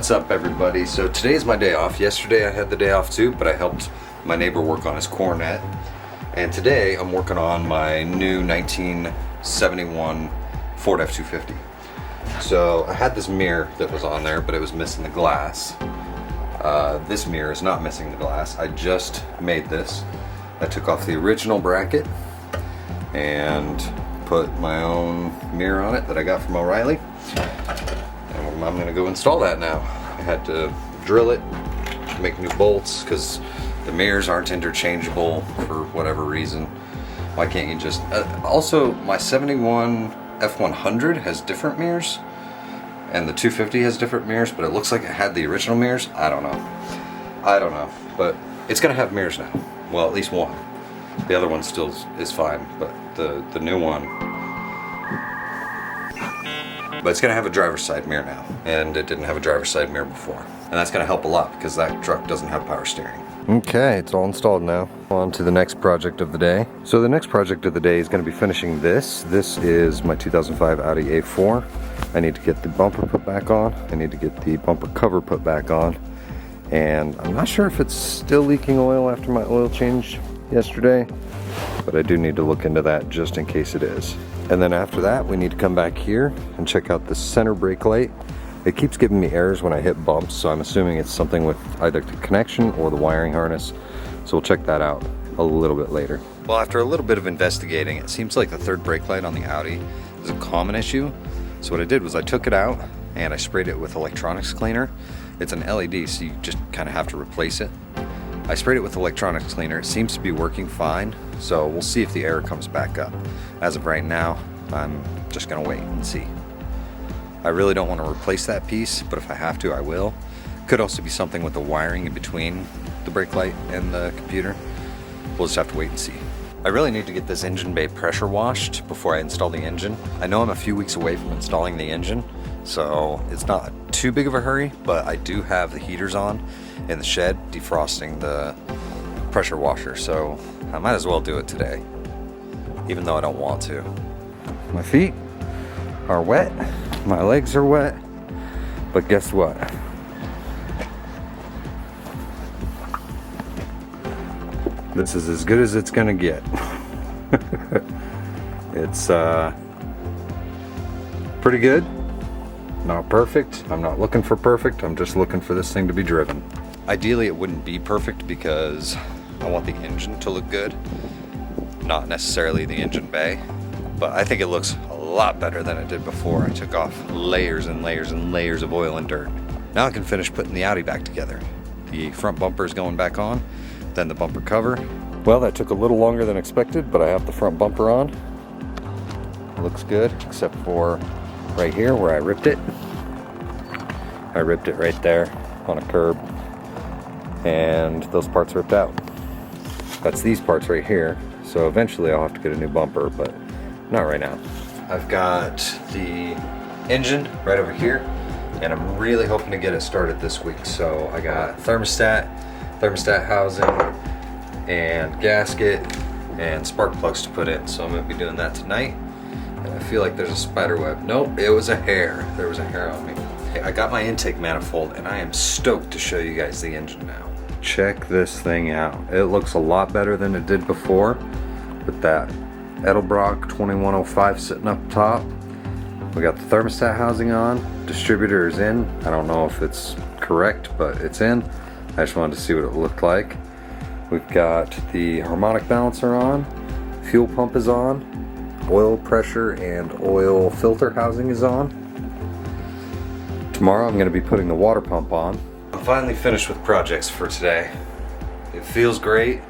What's up, everybody? So today is my day off. Yesterday I had the day off too, but I helped my neighbor work on his Cornet. And today I'm working on my new 1971 Ford F-250. So I had this mirror that was on there, but it was missing the glass. This mirror is not missing the glass. I just made this. I took off the original bracket and put my own mirror on it that I got from O'Reilly. And I'm gonna go install that now. I had to drill it, make new bolts, because the mirrors aren't interchangeable for whatever reason. Why can't you just... also, my 71 F100 has different mirrors, and the 250 has different mirrors, but it looks like it had the original mirrors. I don't know, but it's gonna have mirrors now. Well, at least one. The other one still is fine, but the new one... But it's gonna have a driver's side mirror now, and it didn't have a driver's side mirror before. And that's gonna help a lot because that truck doesn't have power steering. Okay, it's all installed now. On to the next project of the day. So the next project of the day is gonna be finishing this. This is my 2005 Audi A4. I need to get the bumper put back on. I need to get the bumper cover put back on. And I'm not sure if it's still leaking oil after my oil change yesterday, but I do need to look into that just in case it is. And then after that, we need to come back here and check out the center brake light. It keeps giving me errors when I hit bumps, so I'm assuming it's something with either the connection or the wiring harness. So we'll check that out a little bit later. Well, after a little bit of investigating, it seems like the third brake light on the Audi is a common issue. So what I did was I took it out and I sprayed it with electronics cleaner. It's an LED, so you just kind of have to replace it. I sprayed it with electronics cleaner. It seems to be working fine, so we'll see if the error comes back up. As of right now, I'm just gonna wait and see. I really don't want to replace that piece, but if I have to, I will. Could also be something with the wiring in between the brake light and the computer. We'll just have to wait and see. I really need to get this engine bay pressure washed before I install the engine. I know I'm a few weeks away from installing the engine, so it's not too big of a hurry, but I do have the heaters on in the shed defrosting the pressure washer, so I might as well do it today, even though I don't want to. My feet are wet, my legs are wet, but guess what? This is as good as it's gonna get. It's pretty good. Not perfect. I'm not looking for perfect. I'm just looking for this thing to be driven. Ideally, it wouldn't be perfect because I want the engine to look good, not necessarily the engine bay. But I think it looks a lot better than it did before. I took off layers and layers and layers of oil and dirt. Now I can finish putting the Audi back together. The front bumper is going back on, then the bumper cover. Well, that took a little longer than expected, but I have the front bumper on. Looks good, except for right here where I ripped it. I ripped it right there on a curb, and those parts ripped out. That's these parts right here, so eventually I'll have to get a new bumper, but not right now. I've got the engine right over here, and I'm really hoping to get it started this week. So I got thermostat housing, and gasket, and spark plugs to put in. So I'm gonna be doing that tonight. And I feel like there's a spider web. Nope, it was a hair. There was a hair on me. I got my intake manifold, and I am stoked to show you guys the engine now. Check this thing out. It looks a lot better than it did before with that Edelbrock 2105 sitting up top. We got the thermostat housing on. Distributor is in. I don't know if it's correct, but it's in. I just wanted to see what it looked like. We've got the harmonic balancer on. Fuel pump is on. Oil pressure and oil filter housing is on. Tomorrow I'm going to be putting the water pump on. I'm finally finished with projects for today. It feels great.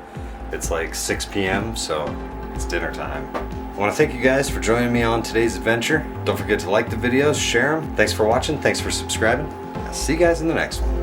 It's like 6 p.m. so it's dinner time. I want to thank you guys for joining me on today's adventure. Don't forget to like the videos, share them. Thanks for watching. Thanks for subscribing. I'll see you guys in the next one.